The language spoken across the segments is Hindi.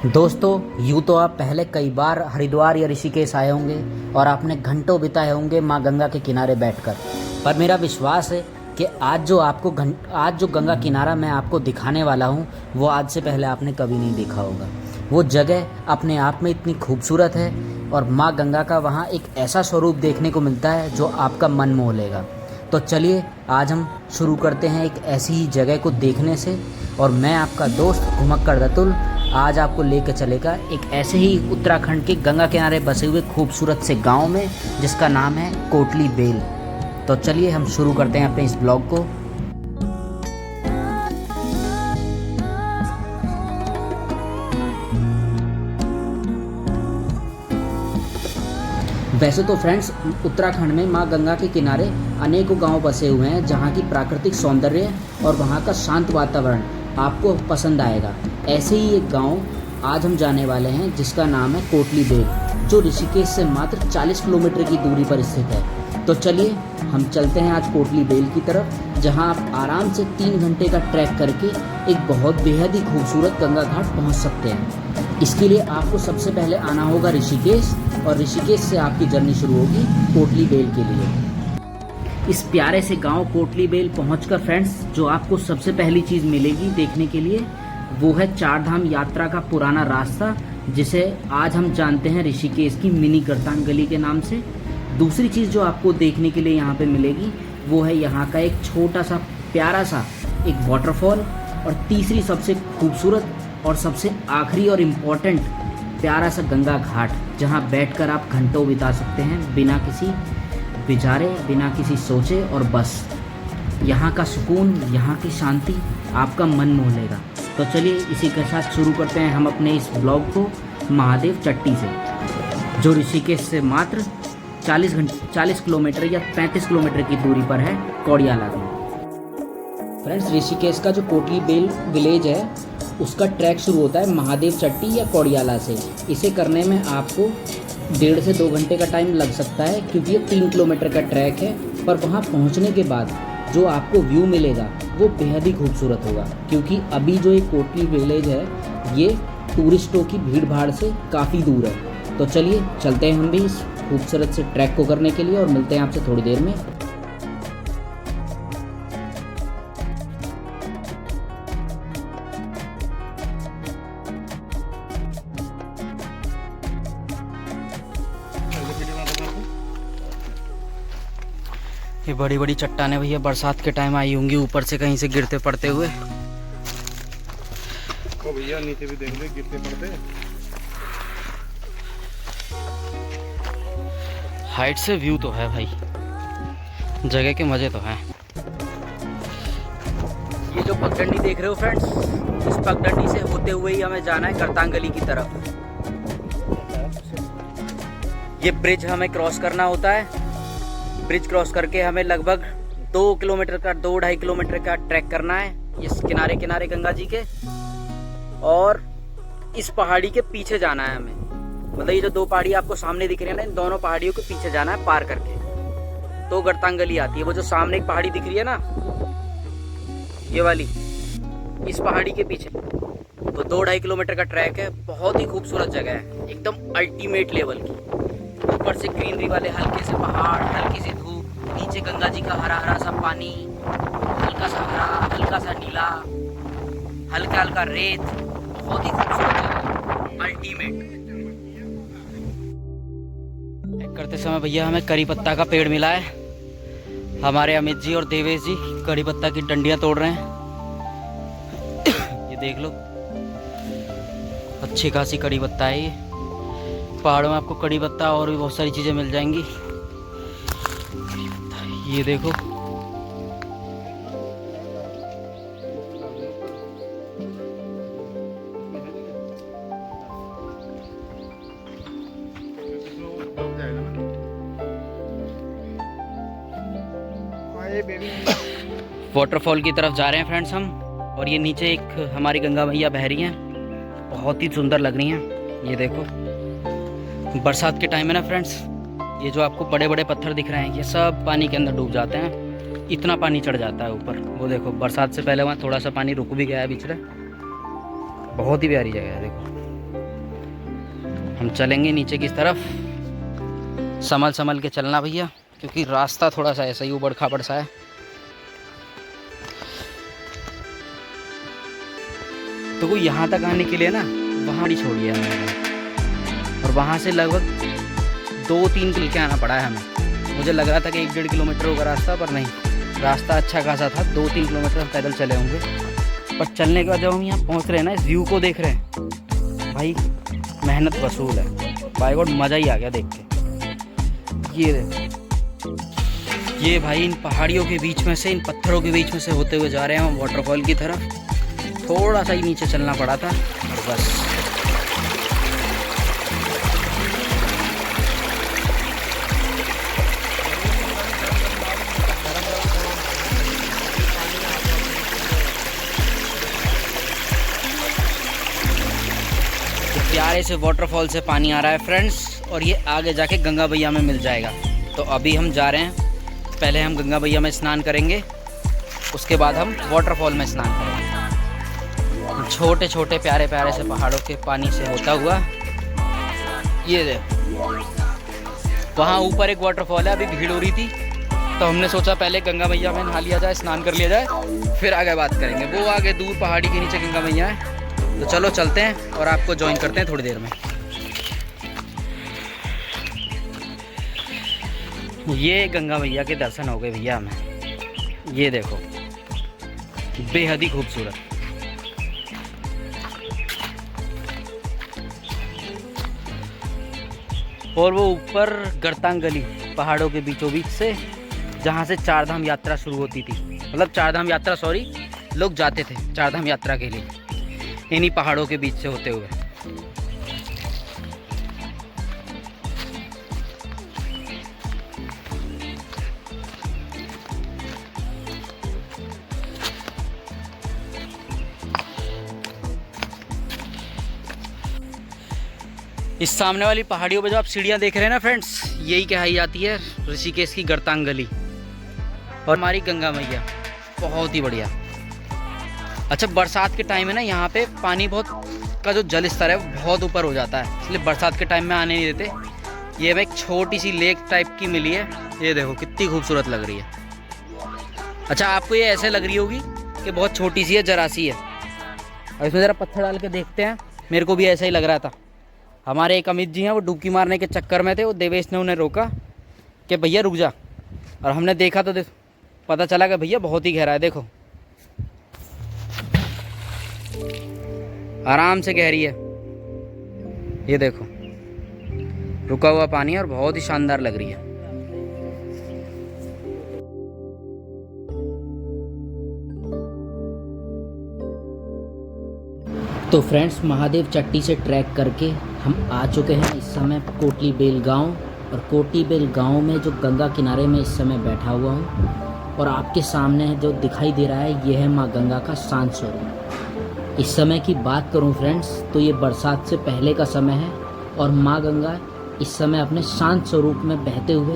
दोस्तों, यूँ तो आप पहले कई बार हरिद्वार या ऋषिकेश आए होंगे और आपने घंटों बिताए होंगे माँ गंगा के किनारे बैठकर। पर मेरा विश्वास है कि आज जो गंगा किनारा मैं आपको दिखाने वाला हूँ वो आज से पहले आपने कभी नहीं देखा होगा। वो जगह अपने आप में इतनी खूबसूरत है और माँ गंगा का वहाँ एक ऐसा स्वरूप देखने को मिलता है जो आपका मन मोह लेगा। तो चलिए आज हम शुरू करते हैं एक ऐसी ही जगह को देखने से। और मैं आपका दोस्त घुमक्कड़ दतुल आज आपको लेकर चलेगा एक ऐसे ही उत्तराखंड के गंगा किनारे बसे हुए खूबसूरत से गांव में जिसका नाम है कोटली बेल। तो चलिए हम शुरू करते हैं अपने इस ब्लॉग को। वैसे तो फ्रेंड्स, उत्तराखंड में माँ गंगा के किनारे अनेकों गांव बसे हुए हैं जहां की प्राकृतिक सौंदर्य और वहां का शांत वातावरण आपको पसंद आएगा। ऐसे ही एक गांव आज हम जाने वाले हैं जिसका नाम है कोटली बेल, जो ऋषिकेश से मात्र 40 किलोमीटर की दूरी पर स्थित है। तो चलिए हम चलते हैं आज कोटली बेल की तरफ, जहां आप आराम से 3 घंटे का ट्रैक करके एक बहुत बेहद ही खूबसूरत गंगा घाट पहुंच सकते हैं। इसके लिए आपको सबसे पहले आना होगा ऋषिकेश, और ऋषिकेश से आपकी जर्नी शुरू होगी कोटली बेल के लिए। इस प्यारे से गांव कोटली बेल पहुंचकर फ्रेंड्स, जो आपको सबसे पहली चीज़ मिलेगी देखने के लिए वो है चारधाम यात्रा का पुराना रास्ता, जिसे आज हम जानते हैं ऋषिकेश की मिनी गर्तांगली के नाम से। दूसरी चीज़ जो आपको देखने के लिए यहाँ पे मिलेगी वो है यहाँ का एक छोटा सा प्यारा सा एक वाटरफॉल। और तीसरी सबसे खूबसूरत और सबसे आखिरी और इम्पॉर्टेंट प्यारा सा गंगा घाट, जहाँ बैठकर आप घंटों बिता सकते हैं बिना किसी विचारे, बिना किसी सोचे, और बस यहाँ का सुकून, यहाँ की शांति आपका मन मोह लेगा। तो चलिए इसी के साथ शुरू करते हैं हम अपने इस ब्लॉग को महादेव चट्टी से, जो ऋषिकेश से मात्र 40 किलोमीटर या 35 किलोमीटर की दूरी पर है कौड़ियाला में। फ्रेंड्स, ऋषिकेश का जो कोटली बेल विलेज है उसका ट्रैक शुरू होता है महादेव चट्टी या कौड़ियाला से। इसे करने में आपको 1.5 से 2 घंटे का टाइम लग सकता है, क्योंकि ये 3 किलोमीटर का ट्रैक है। पर वहाँ पहुँचने के बाद जो आपको व्यू मिलेगा वो बेहद ही खूबसूरत होगा, क्योंकि अभी जो ये कोटली विलेज है ये टूरिस्टों की भीड़ भाड़ से काफ़ी दूर है। तो चलिए चलते हैं हम भी इस खूबसूरत से ट्रैक को करने के लिए, और मिलते हैं आपसे थोड़ी देर में। ये बड़ी बड़ी चट्टानें भैया बरसात के टाइम आई होंगी ऊपर से कहीं से गिरते पड़ते हुए। ओ भैया नीचे भी देख ले, गिरते पड़ते। हाइट से व्यू तो है भाई, जगह के मजे तो हैं। ये जो पगडंडी देख रहे हो फ्रेंड्स, इस पगडंडी से होते हुए ही हमें जाना है गर्तांगली की तरफ। ये ब्रिज हमें क्रॉस करना होता है। ब्रिज क्रॉस करके हमें लगभग 2-2.5 किलोमीटर का ट्रैक करना है इस किनारे किनारे गंगा जी के, और इस पहाड़ी के पीछे जाना है हमें। मतलब ये जो 2 पहाड़ी आपको सामने दिख रही है ना, इन दोनों पहाड़ियों के पीछे जाना है पार करके, तो गर्तांगली आती है। वो जो सामने एक पहाड़ी दिख रही है ना, ये वाली, इस पहाड़ी के पीछे। तो 2-2.5 किलोमीटर का ट्रैक है। बहुत ही खूबसूरत जगह है, एकदम अल्टीमेट लेवल की। ऊपर से ग्रीनरी वाले हल्के से पहाड़, हल्की सी धूप, नीचे गंगा जी का हरा हरा सा पानी, हल्का सा हरा, हल्का सा नीला, हल्का हल्का रेत। बहुत ही खूबसूरत जगह, अल्टीमेट। करते समय भैया हमें करी पत्ता का पेड़ मिला है। हमारे अमित जी और देवेश जी करी पत्ता की डंडियां तोड़ रहे हैं। ये देख लो, अच्छी खासी कड़ी पत्ता है ये। पहाड़ों में आपको कड़ी पत्ता और भी बहुत सारी चीज़ें मिल जाएंगी। ये देखो, वाटरफॉल की तरफ जा रहे हैं फ्रेंड्स हम। और ये नीचे एक हमारी गंगा मैया बह रही हैं, बहुत ही सुंदर लग रही हैं। ये देखो, बरसात के टाइम है ना फ्रेंड्स, ये जो आपको बड़े बड़े पत्थर दिख रहे हैं ये सब पानी के अंदर डूब जाते हैं। इतना पानी चढ़ जाता है ऊपर। वो देखो, बरसात से पहले वहाँ थोड़ा सा पानी रुक भी गया है बीच में। बहुत ही प्यारी जगह है, देखो। हम चलेंगे नीचे की तरफ। संभल संभल के चलना भैया, क्योंकि रास्ता थोड़ा सा ऐसा ही ऊबड़ खाबड़ सा है। तो वो यहाँ तक आने के लिए ना वहाँ ही छोड़ी है हमने, और वहाँ से लगभग 2-3 किल के आना पड़ा है हमें। मुझे लग रहा था कि 1-1.5 किलोमीटर होगा रास्ता, पर नहीं, रास्ता अच्छा खासा था। 2-3 किलोमीटर हम पैदल चले होंगे। पर चलने के बाद जब हम यहाँ पहुँच रहे हैं ना, इस व्यू को देख रहे हैं भाई, मेहनत वसूल है। बाय गॉड मज़ा ही आ गया देख के। ये भाई इन पहाड़ियों के बीच में से, इन पत्थरों के बीच में से होते हुए जा रहे हैं हम वाटरफॉल की तरफ। थोड़ा सा ही नीचे चलना पड़ा था और बस। प्यारे से वाटरफॉल से पानी आ रहा है फ्रेंड्स, और ये आगे जाके गंगा बैया में मिल जाएगा। तो अभी हम जा रहे हैं, पहले हम गंगा बैया में स्नान करेंगे, उसके बाद हम वाटरफॉल में स्नान करेंगे। छोटे छोटे प्यारे प्यारे से पहाड़ों के पानी से होता हुआ, ये देखो वहाँ ऊपर एक वाटरफॉल है। अभी भीड़ हो रही थी तो हमने सोचा पहले गंगा मैया में नहा लिया जाए, स्नान कर लिया जाए, फिर आगे बात करेंगे। वो आगे दूर पहाड़ी के नीचे गंगा मैया है। तो चलो चलते हैं और आपको ज्वाइन करते हैं थोड़ी देर में। ये गंगा मैया के दर्शन हो गए भैया हमें। ये देखो बेहद ही खूबसूरत। और वो ऊपर गर्तांग गली पहाड़ों के बीचों बीच से, जहाँ से चारधाम यात्रा शुरू होती थी, मतलब चारधाम यात्रा सॉरी, लोग जाते थे चारधाम यात्रा के लिए इन्हीं पहाड़ों के बीच से होते हुए। इस सामने वाली पहाड़ियों पे जो आप सीढ़ियाँ देख रहे हैं ना फ्रेंड्स, यही कही जाती है ऋषिकेश की गर्तांग गली। और हमारी गंगा मैया बहुत ही बढ़िया। अच्छा बरसात के टाइम है ना, यहाँ पे पानी बहुत का जो जल स्तर है वो बहुत ऊपर हो जाता है, इसलिए बरसात के टाइम में आने नहीं देते। ये हमें एक छोटी सी लेक टाइप की मिली है, ये देखो कितनी खूबसूरत लग रही है। अच्छा आपको ये ऐसे लग रही होगी कि बहुत छोटी सी है, जरा सी है। और इसमें ज़रा पत्थर डाल के देखते हैं। मेरे को भी ऐसा ही लग रहा था। हमारे एक अमित जी हैं, वो डुबकी मारने के चक्कर में थे, वो देवेश ने उन्हें रोका कि भैया रुक जा, और हमने देखा तो पता चला कि भैया बहुत ही गहरा है। देखो आराम से गहरी है, ये देखो रुका हुआ पानी, और बहुत ही शानदार लग रही है। तो फ्रेंड्स महादेव चट्टी से ट्रैक करके हम आ चुके हैं इस समय कोटली बेल गाँव। और कोटली बेल गाँव में जो गंगा किनारे में इस समय बैठा हुआ हूँ, और आपके सामने जो दिखाई दे रहा है ये है माँ गंगा का शांत स्वरूप। इस समय की बात करूँ फ्रेंड्स तो ये बरसात से पहले का समय है, और माँ गंगा इस समय अपने शांत स्वरूप में बहते हुए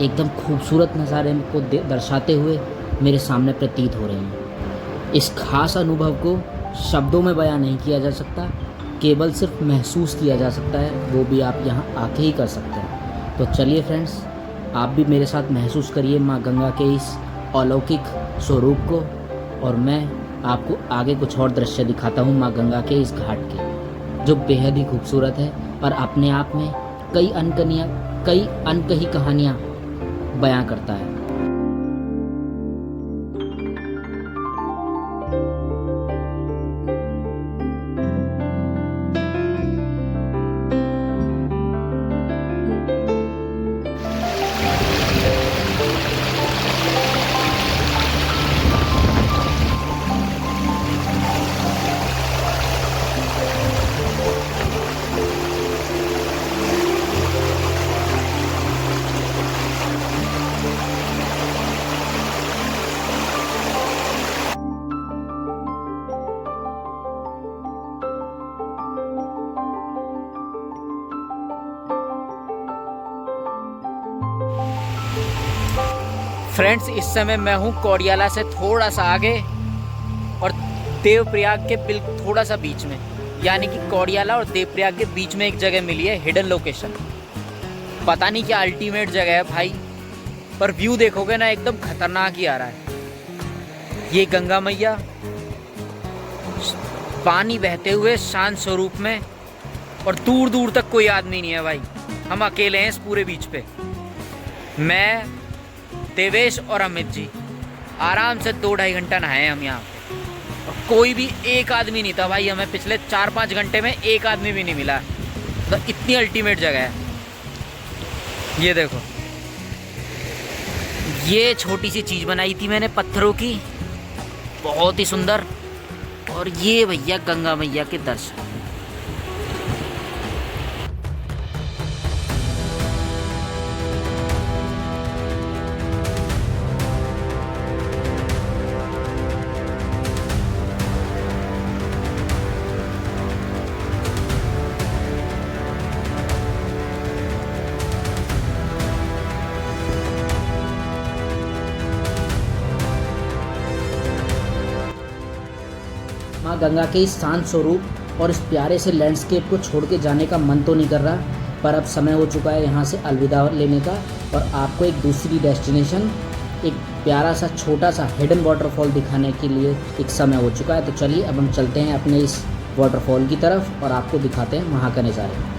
एकदम खूबसूरत नज़ारे को दर्शाते हुए मेरे सामने प्रतीत हो रही हैं। इस खास अनुभव को शब्दों में बयां नहीं किया जा सकता, केवल सिर्फ महसूस किया जा सकता है, वो भी आप यहाँ आके ही कर सकते हैं। तो चलिए फ्रेंड्स आप भी मेरे साथ महसूस करिए माँ गंगा के इस अलौकिक स्वरूप को, और मैं आपको आगे कुछ और दृश्य दिखाता हूँ माँ गंगा के इस घाट के, जो बेहद ही खूबसूरत है और अपने आप में कई अनकही कहानियाँ बयां करता है। फ्रेंड्स इस समय मैं हूँ कोडियाला से थोड़ा सा आगे और देवप्रयाग के बिल्कुल थोड़ा सा बीच में। यानी कि कौड़ियाला और देवप्रयाग के बीच में एक जगह मिली है, हिडन लोकेशन। पता नहीं क्या अल्टीमेट जगह है भाई, पर व्यू देखोगे ना एकदम खतरनाक ही आ रहा है। ये गंगा मैया पानी बहते हुए शांत स्वरूप में, और दूर दूर तक कोई आदमी नहीं है भाई, हम अकेले हैं इस पूरे बीच पे। मैं, देवेश और अमित जी आराम से 2-2.5 घंटा नहाए हम यहाँ पे, और कोई भी एक आदमी नहीं था भाई। हमें पिछले 4-5 घंटे में एक आदमी भी नहीं मिला, तो इतनी अल्टीमेट जगह है। ये देखो, ये छोटी सी चीज़ बनाई थी मैंने पत्थरों की, बहुत ही सुंदर। और ये भैया गंगा मैया के दर्शन। माँ गंगा के इस शांत स्वरूप और इस प्यारे से लैंडस्केप को छोड़ के जाने का मन तो नहीं कर रहा, पर अब समय हो चुका है यहाँ से अलविदा लेने का, और आपको एक दूसरी डेस्टिनेशन, एक प्यारा सा छोटा सा हिडन वाटरफॉल दिखाने के लिए एक समय हो चुका है। तो चलिए अब हम चलते हैं अपने इस वाटरफॉल की तरफ और आपको दिखाते हैं वहाँ का नज़ारा।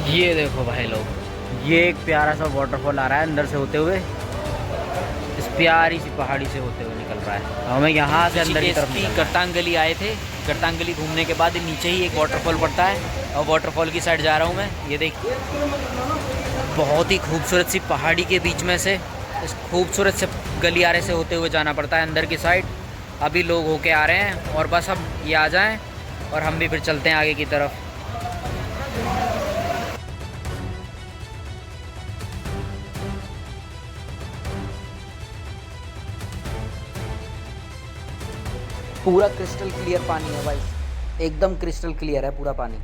ये देखो भाई लोग, ये एक प्यारा सा वाटरफॉल आ रहा है अंदर से होते हुए, इस प्यारी सी पहाड़ी से होते हुए निकल रहा है। हमें यहाँ से अंदर की तरफ गर्तांगली आए थे। गर्तांगली घूमने के बाद नीचे ही एक वाटरफॉल पड़ता है, और वाटरफॉल की साइड जा रहा हूँ मैं। ये देखिए, बहुत ही खूबसूरत सी पहाड़ी के बीच में से इस खूबसूरत से गलियारे से होते हुए जाना पड़ता है अंदर की साइड। अभी लोग होके आ रहे हैं, और बस अब ये आ जाएँ और हम भी फिर चलते हैं आगे की तरफ। पूरा क्रिस्टल क्लियर पानी है भाई, एकदम क्रिस्टल क्लियर है पूरा पानी।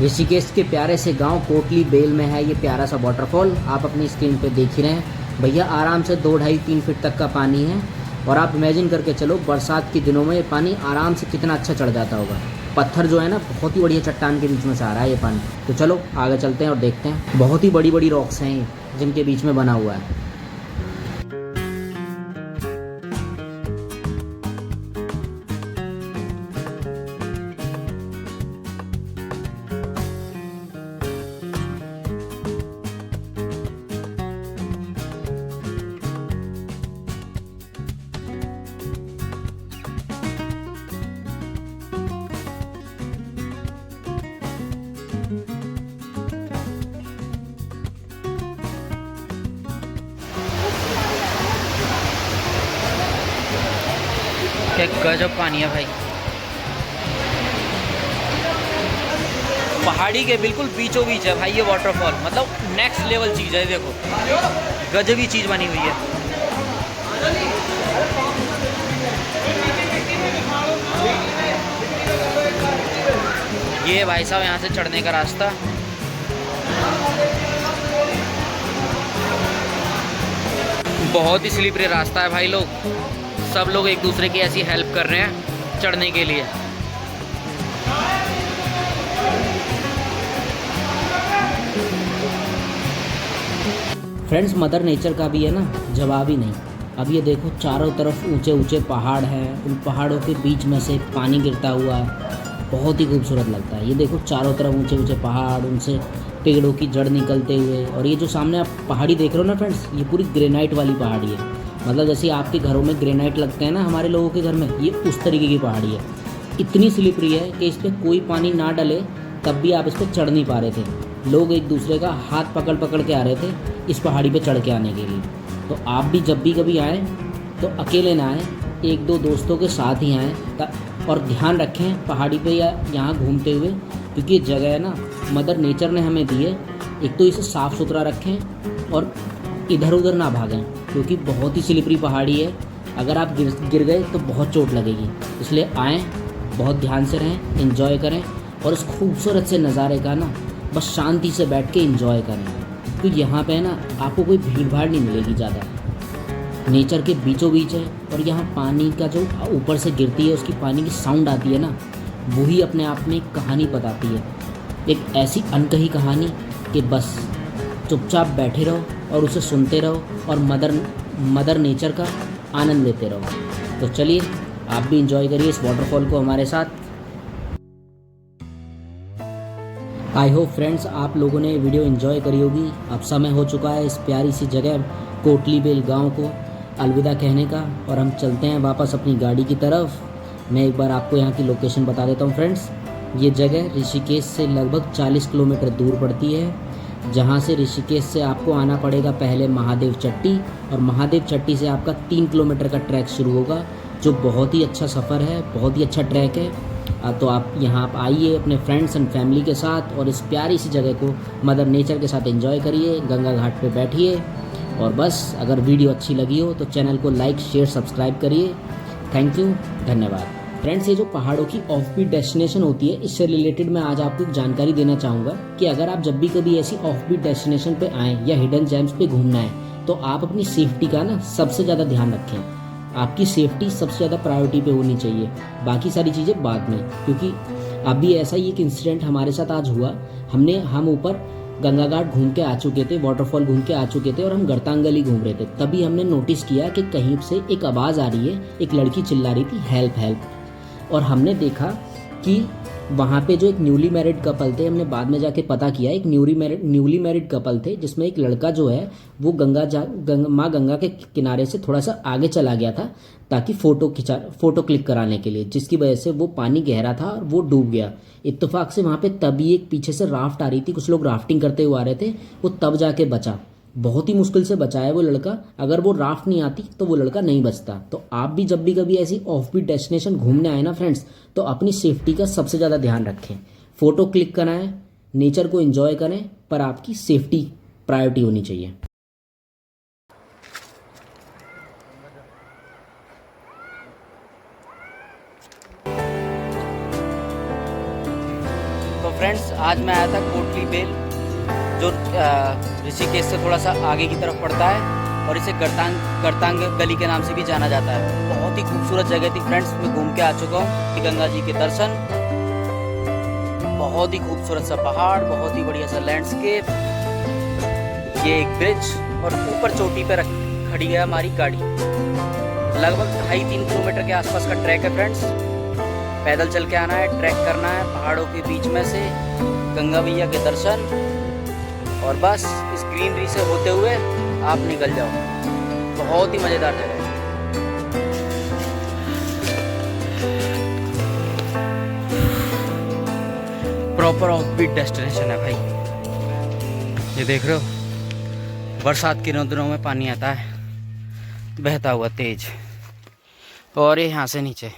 ऋषिकेश के प्यारे से गांव कोटली बेल में है ये प्यारा सा वाटरफॉल, आप अपनी स्क्रीन पे देख ही रहे हैं। भैया आराम से 2-2.5-3 फीट तक का पानी है, और आप इमेजिन करके चलो बरसात के दिनों में ये पानी आराम से कितना अच्छा चढ़ जाता होगा। पत्थर जो है ना, बहुत ही बढ़िया चट्टान के बीच में से आ रहा है ये पानी। तो चलो आगे चलते हैं और देखते हैं। बहुत ही बड़ी बड़ी रॉक्स हैं जिनके बीच में बना हुआ है। क्या गजब पानी है भाई, पहाड़ी के बिल्कुल बीचों बीच है भाई ये वाटरफॉल। मतलब नेक्स्ट लेवल चीज़ है, देखो गजब ही चीज़ बनी हुई है। ये भाई साहब यहाँ से चढ़ने का रास्ता, बहुत ही स्लिपरी रास्ता है भाई। लोग सब लोग एक दूसरे की ऐसी हेल्प कर रहे हैं चढ़ने के लिए। फ्रेंड्स, मदर नेचर का भी है ना जवाब ही नहीं। अब ये देखो, चारों तरफ ऊंचे ऊंचे पहाड़ हैं, उन पहाड़ों के बीच में से पानी गिरता हुआ बहुत ही खूबसूरत लगता है। ये देखो चारों तरफ ऊंचे ऊंचे पहाड़, उनसे पेड़ों की जड़ निकलते हुए, और ये जो सामने आप पहाड़ी देख रहे हो ना फ्रेंड्स, ये पूरी ग्रेनाइट वाली पहाड़ी है। मतलब जैसे आपके घरों में ग्रेनाइट लगते हैं ना हमारे लोगों के घर में, ये उस तरीके की पहाड़ी है। इतनी स्लिपरी है कि इस पर कोई पानी ना डले तब भी आप इस पर चढ़ नहीं पा रहे थे। लोग एक दूसरे का हाथ पकड़ पकड़ के आ रहे थे इस पहाड़ी पे चढ़ के आने के लिए। तो आप भी जब भी कभी आएँ तो अकेले ना आएँ, 1-2 दोस्तों के साथ ही आएँ, और ध्यान रखें पहाड़ी पे या यहाँ घूमते हुए, क्योंकि ये जगह है ना मदर नेचर ने हमें दी है। एक तो इसे साफ़ सुथरा रखें और इधर उधर ना भागें, क्योंकि बहुत ही स्लिपरी पहाड़ी है। अगर आप गिर गए तो बहुत चोट लगेगी। इसलिए आएँ, बहुत ध्यान से रहें, एंजॉय करें, और इस खूबसूरत से नज़ारे का ना बस शांति से बैठ के एंजॉय करें। तो यहाँ पे है ना आपको कोई भीड़ भाड़ नहीं मिलेगी ज़्यादा, नेचर के बीचों बीच है। और यहाँ पानी का जो ऊपर से गिरती है उसकी पानी की साउंड आती है ना, वही अपने आप में एक कहानी बताती है, एक ऐसी अनकही कहानी कि बस चुपचाप बैठे रहो और उसे सुनते रहो और मदर नेचर का आनंद लेते रहो। तो चलिए आप भी इंजॉय करिए इस वाटरफॉल को हमारे साथ। आई होप फ्रेंड्स आप लोगों ने वीडियो एंजॉय करी होगी। अब समय हो चुका है इस प्यारी सी जगह कोटली बेल गांव को अलविदा कहने का, और हम चलते हैं वापस अपनी गाड़ी की तरफ। मैं एक बार आपको यहाँ की लोकेशन बता देता हूँ फ्रेंड्स। ये जगह ऋषिकेश से लगभग 40 किलोमीटर दूर पड़ती है, जहाँ से ऋषिकेश से आपको आना पड़ेगा पहले महादेव चट्टी, और महादेव चट्टी से आपका 3 किलोमीटर का ट्रैक शुरू होगा, जो बहुत ही अच्छा सफ़र है, बहुत ही अच्छा ट्रैक है। तो आप यहाँ आप आइए अपने फ्रेंड्स एंड फैमिली के साथ और इस प्यारी सी जगह को मदर नेचर के साथ एंजॉय करिए, गंगा घाट पे बैठिए। और बस अगर वीडियो अच्छी लगी हो तो चैनल को लाइक शेयर सब्सक्राइब करिए। थैंक यू, धन्यवाद। फ्रेंड्स ये जो पहाड़ों की ऑफ बीट डेस्टिनेशन होती है, इससे रिलेटेड मैं आज आपको एक जानकारी देना चाहूँगा कि अगर आप जब भी कभी ऐसी ऑफ बीट डेस्टिनेशन पे आएँ या हिडन जेम्स पे घूमना है तो आप अपनी सेफ्टी का ना सबसे ज़्यादा ध्यान रखें। आपकी सेफ्टी सबसे ज़्यादा प्रायोरिटी पे होनी चाहिए, बाकी सारी चीज़ें बाद में। क्योंकि अभी ऐसा ही एक इंसिडेंट हमारे साथ आज हुआ। हम ऊपर गंगा घाट घूम के आ चुके थे, वाटरफॉल घूम के आ चुके थे और हम गरतांगली घूम रहे थे। तभी हमने नोटिस किया कि कहीं से एक आवाज़ आ रही है, एक लड़की चिल्ला रही थी हेल्प हेल्प। और हमने देखा कि वहाँ पे जो एक न्यूली मैरिड कपल थे, हमने बाद में जाके पता किया एक न्यूली मैरिड कपल थे, जिसमें एक लड़का जो है वो माँ गंगा के किनारे से थोड़ा सा आगे चला गया था ताकि फ़ोटो क्लिक कराने के लिए, जिसकी वजह से वो पानी गहरा था और वो डूब गया। इत्तेफाक से वहाँ पे तभी एक पीछे से राफ्ट आ रही थी, कुछ लोग राफ्टिंग करते हुए आ रहे थे, वो तब जाके बचा। बहुत ही मुश्किल से बचा है वो लड़का। अगर वो राफ्ट नहीं आती तो वो लड़का नहीं बचता। तो आप भी जब भी कभी ऐसी ऑफ बीट डेस्टिनेशन घूमने आए ना फ्रेंड्स, तो अपनी सेफ्टी का सबसे ज़्यादा ध्यान रखें। फ़ोटो क्लिक कराएं, नेचर को एंजॉय करें, पर आपकी सेफ्टी प्रायोरिटी होनी चाहिए। तो फ्रेंड्स आज मैं आया था कोटली बेल, जो ऋषिकेश से थोड़ा सा आगे की तरफ पड़ता है और इसे गरतांग गली के नाम से भी जाना जाता है। बहुत ही खूबसूरत जगह थी फ्रेंड्स, मैं घूम के आ चुका हूँ। गंगा जी के दर्शन, बहुत ही खूबसूरत सा पहाड़, बहुत ही बढ़िया सा लैंडस्केप, ये एक ब्रिज और ऊपर चोटी पे खड़ी है हमारी गाड़ी। लगभग 2.5-3 किलोमीटर के आसपास का ट्रैक है फ्रेंड्स। पैदल चल के आना है, ट्रैक करना है पहाड़ों के बीच में से, गंगा मैया के दर्शन, और बस इस ग्रीनरी से होते हुए आप निकल जाओ। बहुत ही मज़ेदार जगह है। प्रॉपर ऑफ बीट डेस्टिनेशन है भाई। ये देख रहे हो, बरसात के दिनों में पानी आता है बहता हुआ तेज, और ये यहाँ से नीचे।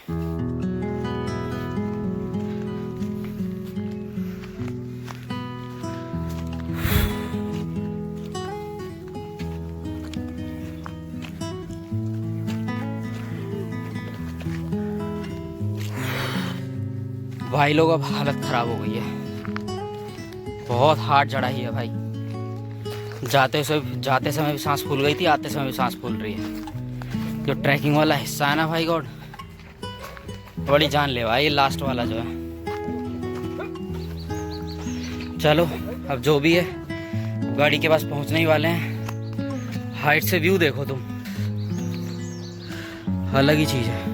भाई लोग अब हालत ख़राब हो गई है, बहुत हार्ड चढ़ाई है भाई। जाते समय भी सांस फूल गई थी, आते समय भी सांस फूल रही है। जो ट्रैकिंग वाला हिस्सा है ना भाई गॉड, बड़ी जानलेवा है ये लास्ट वाला जो है। चलो अब जो भी है, गाड़ी के पास पहुंचने ही वाले हैं। हाइट से व्यू देखो तुम, अलग ही चीज़ है।